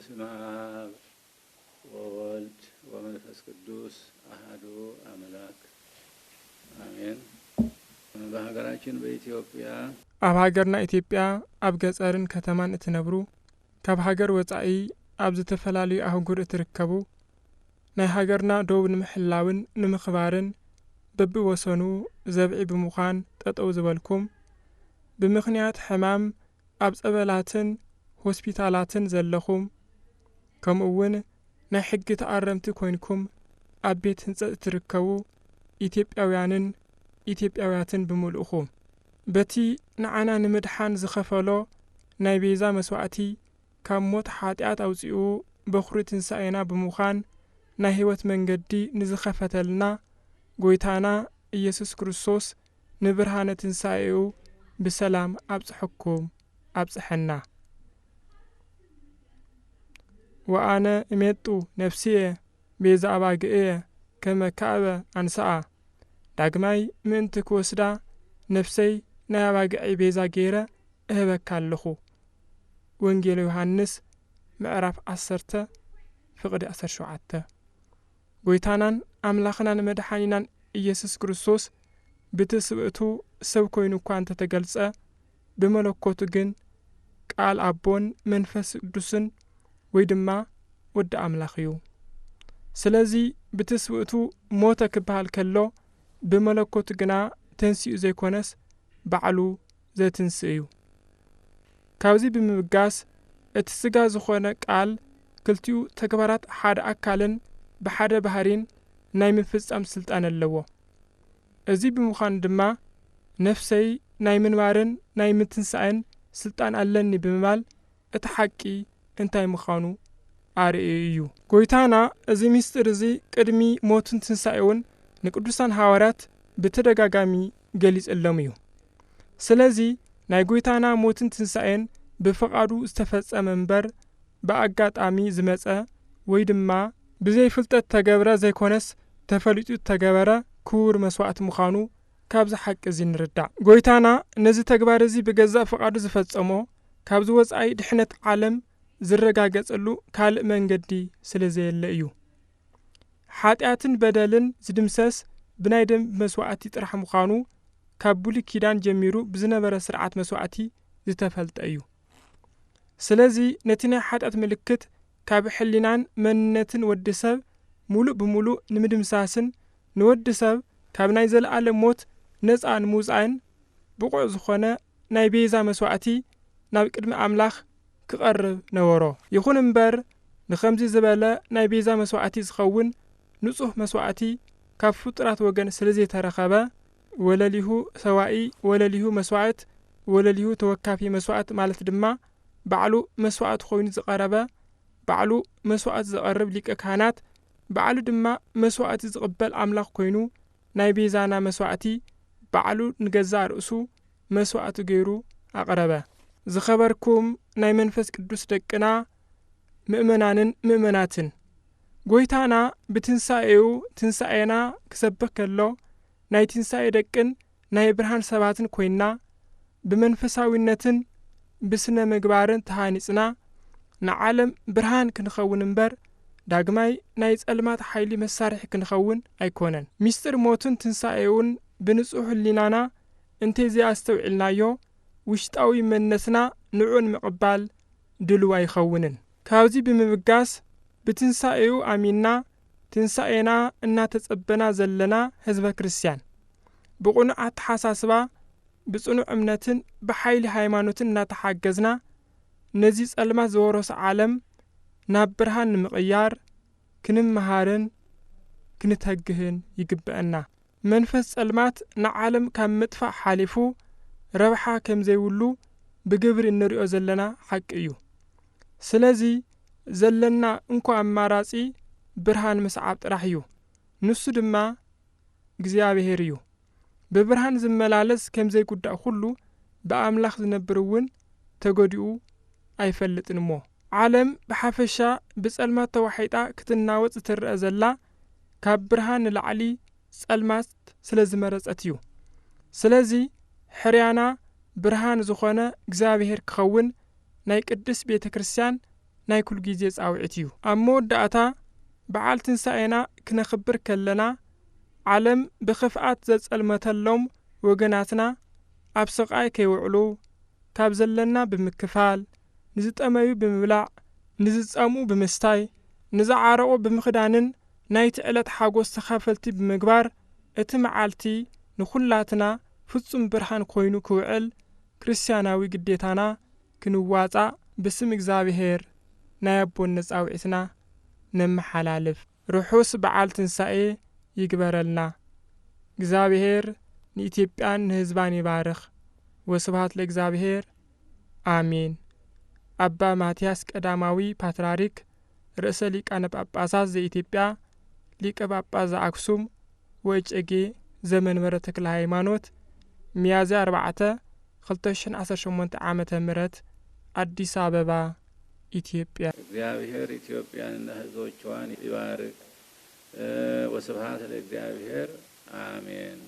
በስመ አብ ወወልድ ወመንፈስ ቅዱስ አሐዱ አምላክ አሜን። በሀገራችን በኢትዮጵያ ኣብ ሃገርና ኢትዮጵያ ኣብ ገጸርን ከተማን እትነብሩ ካብ ሃገር ወጻኢ ኣብ ዝተፈላልዩ ኣህጉር እትርከቡ ናይ ሃገርና ደው ንምሕላውን ንምኽባርን በብወሰኑ ዘብዒ ብምዃን ጠጠው ዝበልኩም ብምኽንያት ሕማም ኣብ ጸበላትን ሆስፒታላትን ዘለኹም ከምኡውን ናይ ሕጊ ተኣረምቲ ኮይንኩም ኣብ ቤት ህንጸት እትርከቡ ኢትዮጵያውያንን ኢትዮጵያውያትን ብምልኡኹም በቲ ንዓና ንምድሓን ዝኸፈሎ ናይ ቤዛ መስዋዕቲ ካብ ሞት ሓጢኣት ኣውፂኡ በኹሪ ትንሣኤና ብምዃን ናይ ህይወት መንገዲ ንዝኸፈተልና ጐይታና ኢየሱስ ክርስቶስ ንብርሃነ ትንሣኤኡ ብሰላም ኣብጽሕኩም ኣብጽሐና። ወኣነ እሜጡ ነፍስየ ቤዛ ኣባግእየ ከመ ካዕበ ኣንስኣ ዳግማይ ምእንቲ ክወስዳ ነፍሰይ ናይ ኣባግዒ ቤዛ ገይረ እህበካ ኣለኹ። ወንጌል ዮሐንስ ምዕራፍ 10 ፍቕዲ 17 ጐይታናን ኣምላኽናን መድሓኒናን ኢየሱስ ክርስቶስ ብትስብእቱ ሰብ ኮይኑ እኳ እንተተገልጸ ብመለኮቱ ግን ቃል ኣቦን መንፈስ ቅዱስን ወይ ድማ ወዲ ኣምላኽ እዩ። ስለዚ ብትስብእቱ ሞተ ክበሃል ከሎ ብመለኮቱ ግና ተንሲኡ ዘይኮነስ ባዕሉ ዘትንስእ እዩ። ካብዚ ብምብጋስ እቲ ስጋ ዝኾነ ቃል ክልቲኡ ተግባራት ሓደ ኣካልን ብሓደ ባህሪን ናይ ምፍጻም ስልጣን ኣለዎ። እዚ ብምዃኑ ድማ ነፍሰይ ናይ ምንባርን ናይ ምትንሳእን ስልጣን ኣለኒ ብምባል እቲ ሓቂ እንታይ ምዃኑ ኣርእዩ እዩ። ጐይታና እዚ ምስጢር እዚ ቅድሚ ሞትን ትንሳኤውን ንቅዱሳን ሃዋርያት ብተደጋጋሚ ገሊጸሎም እዩ። ስለዚ ናይ ጐይታና ሞትን ትንሳኤን ብፍቓዱ ዝተፈጸመ እምበር ብኣጋጣሚ ዝመጸ ወይ ድማ ብዘይ ፍልጠት ተገብረ ዘይኮነስ ተፈሊጡ ተገበረ ክቡር መስዋዕቲ ምዃኑ ካብዚ ሓቂ እዚ ንርዳእ። ጐይታና ነዚ ተግባር እዚ ብገዛእ ፍቓዱ ዝፈጸሞ ካብዚ ወጻኢ ድሕነት ዓለም ዝረጋገጸሉ ካልእ መንገዲ ስለ ዘየለ እዩ። ሓጢኣትን በደልን ዝድምሰስ ብናይ ደም መስዋዕቲ ጥራሕ ምዃኑ ካብ ብሉይ ኪዳን ጀሚሩ ብዝነበረ ስርዓት መስዋዕቲ ዝተፈልጠ እዩ። ስለዚ ነቲ ናይ ሓጢኣት ምልክት ካብ ሕሊናን መንነትን ወዲ ሰብ ሙሉእ ብምሉእ ንምድምሳስን ንወዲ ሰብ ካብ ናይ ዘለኣለም ሞት ነፃ ንምውፃእን ብቑዕ ዝኾነ ናይ ቤዛ መስዋዕቲ ናብ ቅድሚ ኣምላኽ ክቐርብ ነበሮ። ይኹን እምበር ንኸምዚ ዝበለ ናይ ቤዛ መስዋዕቲ ዝኸውን ንጹህ መስዋዕቲ ካብ ፍጡራት ወገን ስለ ዘይተረኸበ ወለሊሁ ሰዋኢ ወለሊሁ መስዋዕት ወለሊሁ ተወካፊ መስዋዕት ማለት ድማ ባዕሉ መስዋዕት ኮይኑ ዝቐረበ ባዕሉ መስዋዕት ዘቐርብ ሊቀ ካህናት ባዕሉ ድማ መስዋዕቲ ዝቕበል ኣምላኽ ኮይኑ ናይ ቤዛና መስዋዕቲ ባዕሉ ንገዛእ ርእሱ መስዋዕቲ ገይሩ ኣቕረበ። ዝኸበርኩም ናይ መንፈስ ቅዱስ ደቅና ምእመናንን ምእመናትን ጐይታና ብትንሣኤኡ ትንሣኤና ክሰብኽ ከሎ ናይ ትንሣኤ ደቅን ናይ ብርሃን ሰባትን ኮይንና ብመንፈሳዊነትን ብስነ ምግባርን ተሃኒጽና ንዓለም ብርሃን ክንኸውን እምበር ዳግማይ ናይ ጸልማት ሓይሊ መሳርሒ ክንኸውን ኣይኮነን። ምስጢር ሞትን ትንሣኤውን ብንጹሕ ህሊናና እንተዚኣ ዝተውዒልናዮ ውሽጣዊ መንነትና ንዑን ምቕባል ድልዋ ኣይኸውንን። ካብዚ ብምብጋስ ብትንሣኤኡ ኣሚንና ትንሣኤና እናተጸበና ዘለና ህዝበ ክርስቲያን ብቑኑዕ ኣተሓሳስባ ብጽኑዕ እምነትን ብሓይሊ ሃይማኖትን እናተሓገዝና ነዚ ጸልማት ዝወረሶ ዓለም ናብ ብርሃን ንምቕያር ክንመሃርን ክንተግህን ይግብአና። መንፈስ ጸልማት ንዓለም ካብ ምጥፋእ ሓሊፉ ረብሓ ከም ዘይብሉ ብግብሪ እንሪኦ ዘለና ሓቂ እዩ። ስለዚ ዘለና እንኳ ኣማራጺ ብርሃን ምስዓብ ጥራሕ እዩ። ንሱ ድማ እግዚኣብሔር እዩ። ብብርሃን ዝመላለስ ከም ዘይጉዳእ ኩሉ ብኣምላኽ ዝነብር እውን ተጐዲኡ ኣይፈልጥን እሞ። ዓለም ብሓፈሻ ብጸልማት ተዋሒጣ ክትናወጽ ትርአ ዘላ ካብ ብርሃን ንላዕሊ ጸልማት ስለ ዝመረጸት እዩ። ስለዚ ሕርያና ብርሃን ዝኾነ እግዚኣብሔር ክኸውን ናይ ቅድስ ቤተ ክርስቲያን ናይ ኩል ጊዜ ጻውዒት እዩ ኣብ መወዳእታ በዓል ትንሣኤና ክነኽብር ከለና ዓለም ብኽፍኣት ዘጸልመተሎም ወገናትና ኣብ ስቓይ ከይውዕሉ ካብ ዘለና ብምክፋል ንዝጠመዩ ብምብላዕ ንዝጸሙ ብምስታይ ንዝዓረቑ ብምኽዳንን ናይቲ ዕለት ሓጐስ ተኻፈልቲ ብምግባር እቲ መዓልቲ ንኹላትና ፍጹም ብርሃን ኮይኑ ክውዕል ክርስቲያናዊ ግዴታና ክንዋጻእ ብስም እግዚኣብሔር ናይ ኣቦነት ጻውዒትና ነመሓላልፍ ርሑስ በዓል ትንሣኤ ይግበረልና። እግዚአብሔር ንኢትዮጵያን ንህዝባን ይባርኽ። ወስብሐት ለእግዚአብሔር አሜን። አባ ማትያስ ቀዳማዊ ፓትርያርክ ርእሰ ሊቃነ ጳጳሳት ዘኢትዮጵያ ሊቀ ጳጳስ ዘአክሱም ወእጨጌ ዘመንበረ ተክለ ሃይማኖት ሚያዝያ 4 2018 ዓመተ ምህረት አዲስ አበባ ኢትዮጵያ። እግዚአብሔር ኢትዮጵያንና ሕዝቦቿን ይባርክ። ወስብሐት ለእግዚአብሔር አሜን።